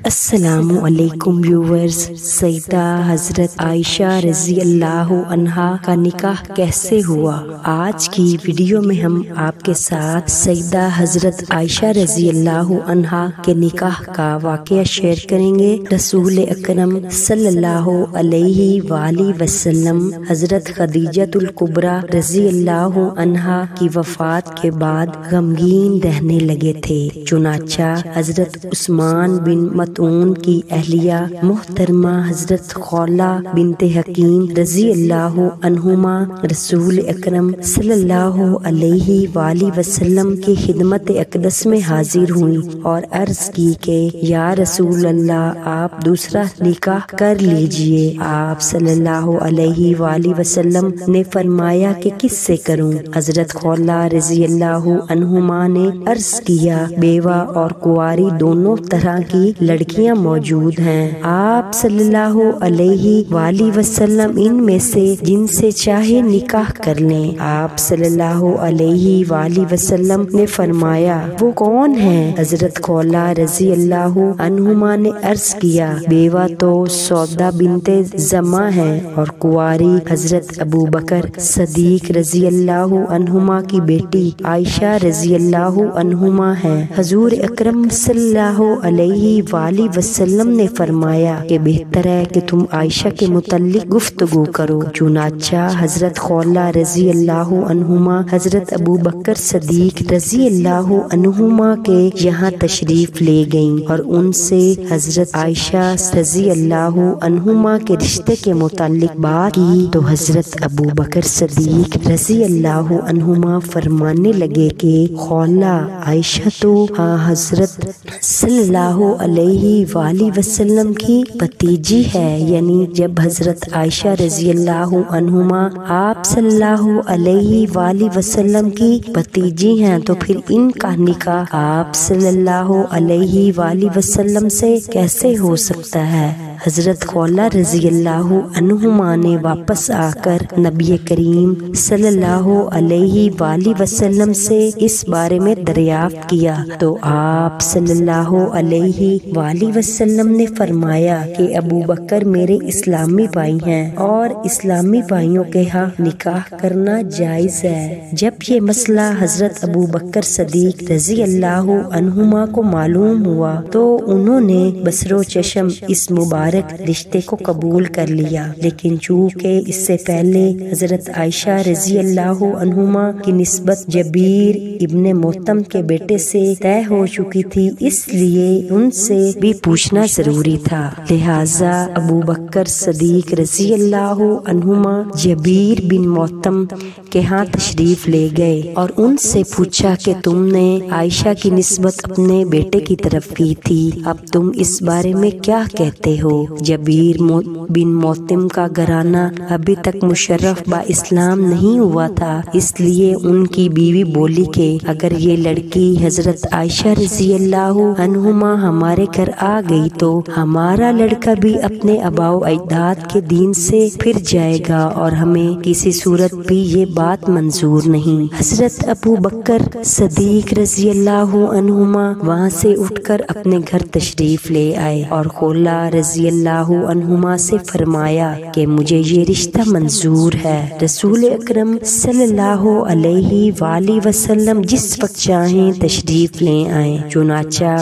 السلام علیکم ویورز، سیدہ حضرت عائشہ رضی اللہ عنہا کا نکاح کیسے ہوا؟ آج کی ویڈیو میں ہم آپ کے ساتھ سیدہ حضرت عائشہ رضی اللہ عنہا کے نکاح کا واقعہ شیئر کریں گے۔ رسول اکرم صلی اللہ علیہ وآلہ وسلم حضرت خدیجہ الکبریٰ رضی اللہ عنہا کی وفات کے بعد غمگین رہنے لگے تھے، چنانچہ حضرت عثمان بن مطعون کی اہلیہ محترمہ حضرت خولہ بنت حکیم رضی اللہ عنہما رسول اکرم صلی اللہ علیہ وآلہ وسلم کی خدمت اقدس میں حاضر ہوئیں اور عرض کی کہ یا رسول اللہ، آپ دوسرا نکاح کر لیجئے۔ آپ صلی اللہ علیہ وآلہ وسلم نے فرمایا کہ کس سے کروں؟ حضرت خولہ رضی اللہ عنہما نے عرض کیا، بیوہ اور کنواری دونوں طرح کی لڑکیاں موجود ہیں، آپ صلی اللہ علیہ وآلہ وسلم ان میں سے جن سے چاہے نکاح کر لیں۔ آپ صلی اللہ علیہ وآلہ وسلم نے فرمایا، وہ کون ہیں؟ حضرت خولہ رضی اللہ عنہما نے عرض کیا، بیوہ تو سودا بنت زمعہ ہے اور کنواری حضرت ابو بکر صدیق رضی اللہ عنہما کی بیٹی عائشہ رضی اللہ عنہما ہے۔ حضور اکرم صلی اللہ علیہ وآلہ وسلم نے فرمایا کہ بہتر ہے کہ تم عائشہ کے متعلق گفتگو کرو۔ چنانچہ حضرت خولہ رضی اللہ عنہما حضرت ابو بکر صدیق رضی اللہ عنہما کے یہاں تشریف لے گئیں اور ان سے حضرت عائشہ رضی اللہ عنہما کے رشتے کے متعلق بات کی تو حضرت ابو بکر صدیق رضی اللہ عنہما فرمانے لگے کہ خولہ، عائشہ تو حضرت صلی اللہ علیہ وآلہ وسلم کی بھتیجی ہے، یعنی جب حضرت عائشہ رضی اللہ عنہما آپ صلی اللہ علیہ وآلہ وسلم کی بھتیجی ہیں تو پھر ان کا نکاح آپ صلی اللہ علیہ وآلہ وسلم سے کیسے ہو سکتا ہے؟ حضرت خولہ رضی اللہ عنہما نے واپس آ کر نبی کریم صلی اللہ علیہ وآلہ وسلم سے اس بارے میں دریافت کیا تو آپ صلی اللہ علیہ وآلہ وسلم نے فرمایا کہ ابو بکر میرے اسلامی بھائی ہیں اور اسلامی بھائیوں کے ہاں نکاح کرنا جائز ہے۔ جب یہ مسئلہ حضرت ابو بکر صدیق رضی اللہ عنہما کو معلوم ہوا تو انہوں نے بصر و چشم اس مبارک رشتے کو قبول کر لیا، لیکن چونکہ اس سے پہلے حضرت عائشہ رضی اللہ عنہما کی نسبت جبیر ابن محتم کے بیٹے سے طے ہو چکی تھی، اس لیے ان سے بھی پوچھنا ضروری تھا، لہذا ابو بکر صدیق رضی اللہ عنہما جبیر بن محتم کے ہاں تشریف لے گئے اور ان سے پوچھا کہ تم نے عائشہ کی نسبت اپنے بیٹے کی طرف کی تھی، اب تم اس بارے میں کیا کہتے ہو؟ جبیر بن محتم کا گھرانہ ابھی تک مشرف با اسلام نہیں ہوا تھا، اس لیے ان کی بیوی بولی کہ اگر یہ لڑکی حضرت عائشہ رضی اللہ عنہما ہمارے گھر آ گئی تو ہمارا لڑکا بھی اپنے آباء و اجداد کے دین سے پھر جائے گا اور ہمیں کسی صورت بھی یہ بات منظور نہیں۔ حضرت ابو بکر صدیق رضی اللہ عنہما وہاں سے اٹھ کر اپنے گھر تشریف لے آئے اور خولہ رضی اللہ عنہما سے فرمایا کہ مجھے یہ رشتہ منظور ہے۔ رسول اکرم صلی اللہ علیہ وآلہ وسلم جس وقت چاہیں تشریف لے آئیں۔ چنانچہ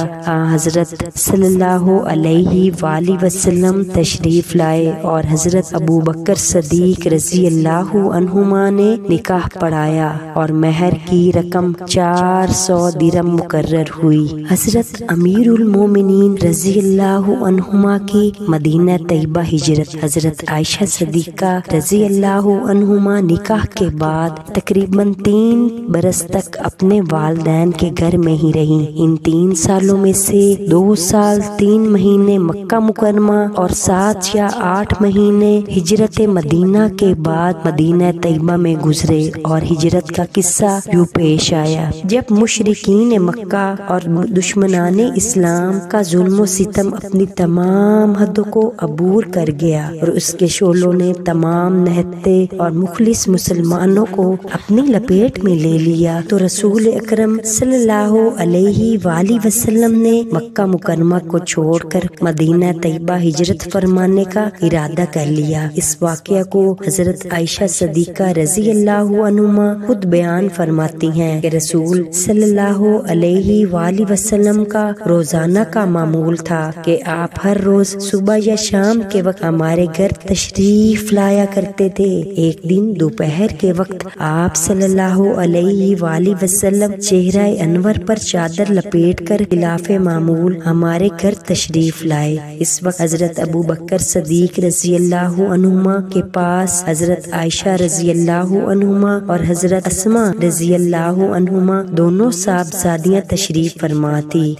حضرت صلی اللہ علیہ وآلہ وسلم تشریف لائے اور حضرت ابو بکر صدیق رضی اللہ عنہما نے نکاح پڑھایا اور مہر کی رقم 400 درہم مقرر ہوئی۔ حضرت امیر المومنین رضی اللہ عنہما کی مدینہ طیبہ ہجرت۔ حضرت عائشہ صدیقہ رضی اللہ عنہما نکاح کے بعد تقریباً 3 برس تک اپنے والدین کے گھر میں ہی رہیں۔ ان 3 سالوں میں سے 2 سال 3 مہینے مکہ مکرمہ اور 7 یا 8 مہینے ہجرت مدینہ کے بعد مدینہ طیبہ میں گزرے اور ہجرت کا قصہ یوں پیش آیا۔ جب مشرکین مکہ اور دشمنان اسلام کا ظلم و ستم اپنی تمام حدوں کو عبور کر گیا اور اس کے شعلوں نے تمام نہتے اور مخلص مسلمانوں کو اپنی لپیٹ میں لے لیا تو رسول اکرم صلی اللہ علیہ وآلہ وسلم نے مکہ مکرمہ کو چھوڑ کر مدینہ طیبہ ہجرت فرمانے کا ارادہ کر لیا۔ اس واقعہ کو حضرت عائشہ صدیقہ رضی اللہ عنہما خود بیان فرماتی ہیں کہ رسول صلی اللہ علیہ وآلہ وسلم کا روزانہ کا معمول تھا کہ آپ ہر روز صبح یا شام کے وقت ہمارے گھر تشریف لایا کرتے تھے۔ ایک دن دوپہر کے وقت آپ صلی اللہ علیہ وآلہ وسلم چہرہ انور پر چادر لپیٹ کر خلاف معمول ہمارے گھر تشریف لائے۔ اس وقت حضرت ابو بکر صدیق رضی اللہ عنہما کے پاس حضرت عائشہ رضی اللہ عنہما اور حضرت اسماء رضی اللہ عنہما دونوں صاحبزادیاں تشریف فرما تھی۔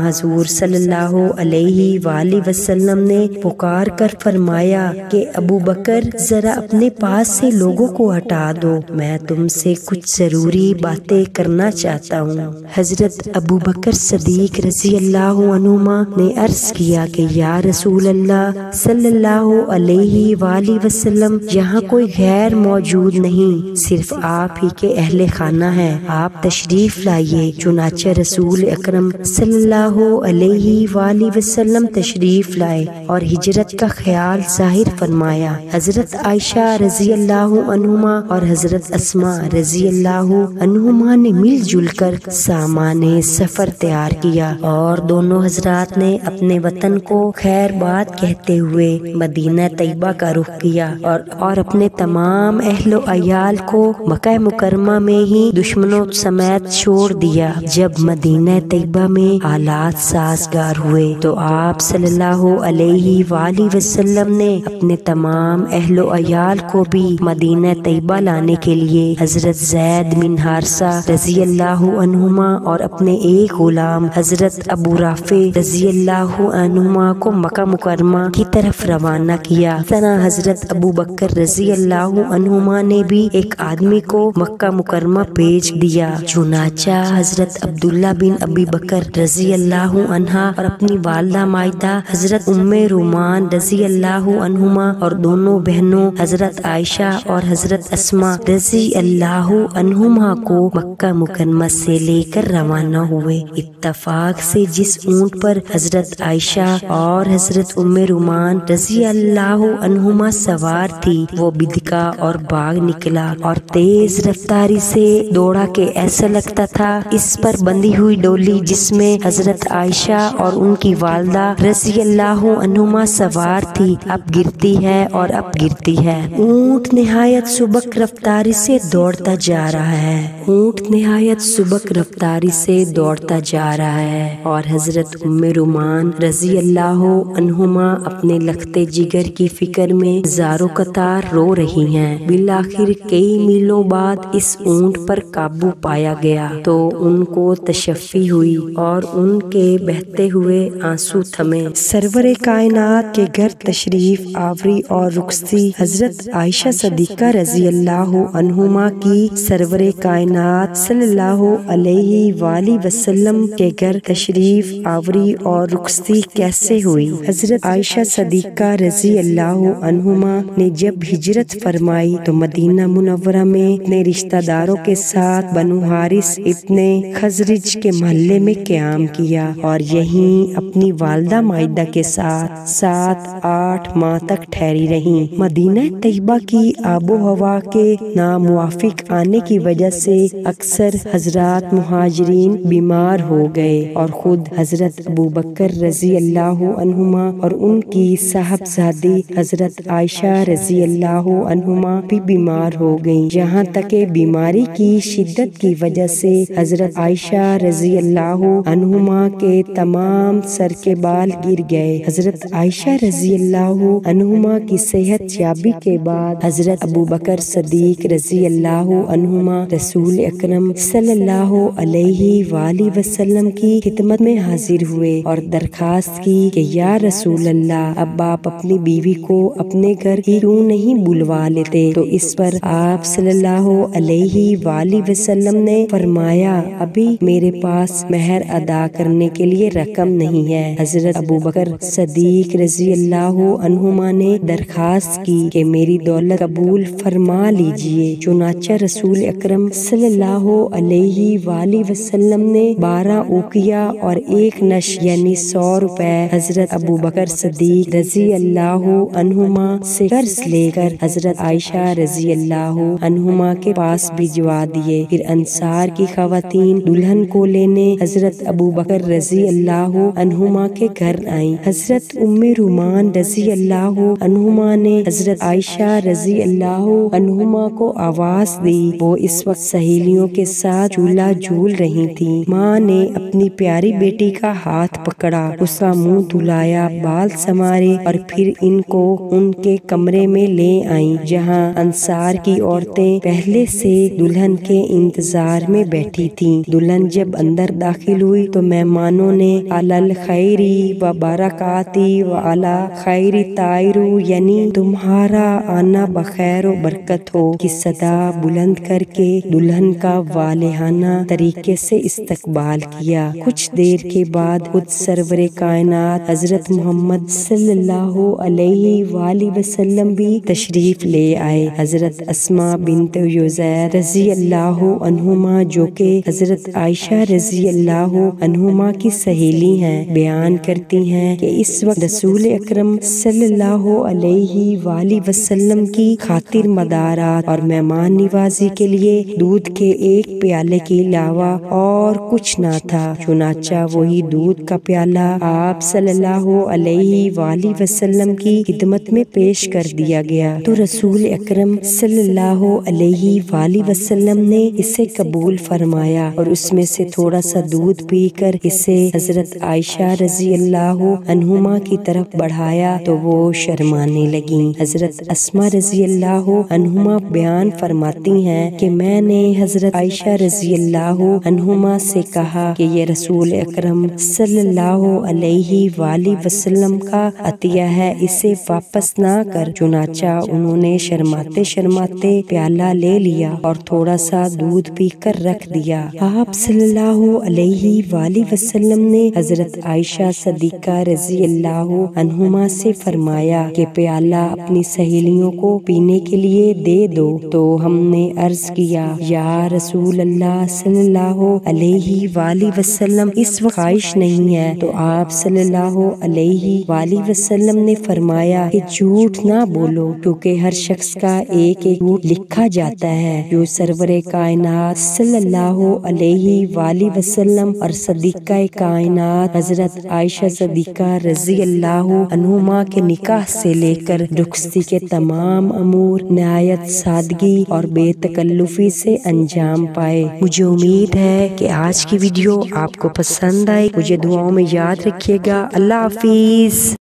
حضور صلی اللہ علیہ وآلہ وسلم نے پکار کر فرمایا کہ ابو بکر ذرا اپنے پاس سے لوگوں کو ہٹا دو، میں تم سے کچھ ضروری باتیں کرنا چاہتا ہوں۔ حضرت ابو بکر صدیق رضی اللہ عنہما نے عرض کیا کہ یا رسول اللہ صلی اللہ علیہ وآلہ وسلم، یہاں کوئی غیر موجود نہیں، صرف آپ ہی کے اہل خانہ ہیں، آپ تشریف لائیے۔ چنانچہ رسول اکرم صلی اللہ علیہ وآلہ وسلم تشریف لائے اور ہجرت کا خیال ظاہر فرمایا۔ حضرت عائشہ رضی اللہ عنہما اور حضرت اسماء رضی اللہ عنہما نے مل جل کر سامان سفر تیار کیا اور دونوں حضرات نے اپنے وطن کو خیر بات کہتے ہوئے مدینہ طیبہ کا رخ کیا اور اپنے تمام اہل و عیال کو مکہ مکرمہ میں ہی دشمنوں سمیت چھوڑ دیا۔ جب مدینہ طیبہ میں حالات سازگار ہوئے تو آپ صلی اللہ علیہ وآلہ وسلم نے اپنے تمام اہل و عیال کو بھی مدینہ طیبہ لانے کے لیے حضرت زید بن حارثہ رضی اللہ عنہما اور اپنے ایک غلام حضرت ابو رافع رضی اللہ عنہما کو مکہ مکرمہ کی طرف روانہ کیا۔ طرح حضرت ابو بکر رضی اللہ عنہما نے بھی ایک آدمی کو مکہ مکرمہ بھیج دیا۔ چنانچہ حضرت عبداللہ بن ابی بکر رضی اللہ عنہا اور اپنی والدہ مائدہ حضرت ام رومان رضی اللہ عنہما اور دونوں بہنوں حضرت عائشہ اور حضرت اسماء رضی اللہ عنہما کو مکہ مکرمہ سے لے کر روانہ ہوئے۔ اتفاق سے جس اونٹ پر حضرت عائشہ اور حضرت ام رومان رضی اللہ عنہما سوار تھی وہ بدکا اور بھاگ نکلا اور تیز رفتاری سے دوڑا کہ ایسا لگتا تھا اس پر بندھی ہوئی ڈولی جس میں حضرت عائشہ اور ان کی والدہ رضی اللہ عنہما سوار تھی اب گرتی ہے اور اب گرتی ہے۔ اونٹ نہایت سبک رفتاری سے دوڑتا جا رہا ہے، اونٹ نہایت سبک رفتاری سے دوڑتا جا رہا ہے اور حضرت ام رومان رضی اللہ عنہما اپنے لختے جگر کی فکر میں زارو قطار رو رہی ہیں۔ بالآخر کئی میلوں بعد اس اونٹ پر قابو پایا گیا تو ان کو تشفی ہوئی اور ان کے بہتے ہوئے آنسو تھمے۔ سرور کائنات کے گھر تشریف آوری اور رخصتی حضرت عائشہ صدیقہ رضی اللہ عنہما کی سرور کائنات صلی اللہ علیہ وآلہ وسلم کے گھر تشریف آوری اور رخصتی کیسے ہوئی؟ حضرت عائشہ صدیقہ رضی اللہ عنہما نے جب ہجرت فرمائی تو مدینہ منورہ میں اپنے رشتہ داروں کے ساتھ بنو حارث ابن خزرج کے محلے میں قیام کیا اور یہیں اپنی والدہ مائدہ کے ساتھ 7-8 ماہ تک ٹھہری رہیں۔ مدینہ طیبہ کی آب و ہوا کے ناموافق آنے کی وجہ سے اکثر حضرات مہاجرین بیمار ہو گئے اور خود حضرت ابو بکر رضی اللہ عنہما اور ان کی صاحبزادی حضرت عائشہ رضی اللہ عنہما بھی بیمار ہو گئیں، یہاں تک کہ بیماری کی شدت کی وجہ سے حضرت عائشہ رضی اللہ عنہما کے تمام سر کے بال گر گئے۔ حضرت عائشہ رضی اللہ عنہما کی صحت یابی کے بعد حضرت ابو بکر صدیق رضی اللہ عنہما رسول اکرم صلی اللہ علیہ وآلہ وسلم کی خدمت میں حاضر ہوئے اور درخواست کی کہ یا رسول اللہ اب آپ اپنی بیوی کو اپنے گھر ہی کیوں نہیں بلوا لیتے؟ تو اس پر آپ صلی اللہ علیہ وآلہ وسلم نے فرمایا ابھی میرے پاس مہر ادا کرنے کے لیے رقم نہیں ہے۔ حضرت ابو بکر صدیق رضی اللہ عنہما نے درخواست کی کہ میری دولت قبول فرما لیجئے۔ چنانچہ رسول اکرم صلی اللہ علیہ وآلہ وسلم نے 12 اوقیہ اور 1 نش یعنی 100 روپے حضرت ابوبکر صدیق رضی اللہ عنہما سے قرض لے کر حضرت عائشہ رضی اللہ عنہما کے پاس بھجوا دیے۔ پھر انصار کی خواتین دلہن کو لینے حضرت ابوبکر رضی اللہ عنہما کے گھر آئیں۔ حضرت ام رومان رضی اللہ عنہما نے حضرت عائشہ رضی اللہ عنہما کو آواز دی۔ وہ اس وقت سہیلیوں کے ساتھ جھولا جھول رہی تھیں۔ ماں نے اپنی پیاری بیٹی کا ہاتھ پکڑا، اس کا منہ دھلایا، بال سنوارے اور پھر ان کو ان کے کمرے میں لے آئیں جہاں انصار کی عورتیں پہلے سے دلہن کے انتظار میں بیٹھی تھیں۔ دلہن جب اندر داخل ہوئی تو مہمانوں نے علی خیری و برکاتی و علی خیری طائرو یعنی تمہارا آنا بخیر و برکت ہو کی صدا بلند کر کے دلہن کا والہانہ طریقے سے استقبال کیا۔ کچھ دیر کے بعد خود سرور کائنات حضرت محمد صلی اللہ علیہ وآلہ وسلم بھی تشریف لے آئے۔ حضرت اسماء بنت یزید رضی اللہ عنہما جو کہ حضرت عائشہ رضی اللہ عنہما کی سہیلی ہیں، بیان کرتی ہیں کہ اس وقت رسول اکرم صلی اللہ علیہ وآلہ وسلم کی خاطر مدارات اور مہمان نوازی کے لیے دودھ کے 1 پیالے کے علاوہ اور کچھ نہ تھا۔ چنانچہ وہی دودھ کا پیالہ آپ صلی اللہ علیہ وآلہ وسلم کی خدمت میں پیش کر دیا گیا تو رسول اکرم صلی اللہ علیہ وآلہ وسلم نے اسے قبول فرمایا اور اس میں سے تھوڑا سا دودھ پی کر اسے حضرت عائشہ رضی اللہ عنہما کی طرف بڑھایا تو وہ شرمانے لگیں۔ حضرت اسماء رضی اللہ عنہما بیان فرماتی ہیں کہ میں نے حضرت عائشہ رضی اللہ عنہما سے کہا کہ یہ رسول اکرم صلی اللہ علیہ وآلہ وسلم کا عطیہ ہے، اسے واپس نہ کر۔ چنانچہ انہوں نے شرماتے شرماتے پیالہ لے لیا اور تھوڑا سا دودھ پی کر رکھ دیا۔ آپ صلی اللہ علیہ وآلہ وسلم نے حضرت عائشہ صدیقہ رضی اللہ عنہما سے فرمایا کہ پیالہ اپنی سہیلیوں کو پینے کے لیے دے دو تو ہم نے عرض کیا یا رسول اللہ صلی اللہ علیہ وآلہ وسلم اس وقت خواہش نہیں ہے تو آپ صلی اللہ علیہ وآلہ وسلم نے فرمایا کہ جھوٹ نہ بولو کیونکہ ہر شخص کا ایک ایک جھوٹ لکھا جاتا ہے۔ جو سرور کائنات صلی اللہ علیہ وآلہ وسلم اور صدیقہ کائنات حضرت عائشہ صدیقہ رضی اللہ عنہما کے نکاح سے لے کر رخصتی کے تمام امور نہایت سادگی اور بے تکلفی سے انجام پائے۔ مجھے امید ہے کہ آج کی ویڈیو آپ کو پسند آئے۔ مجھے دعاؤں میں یاد رکھیے گا۔ اللہ حافظ۔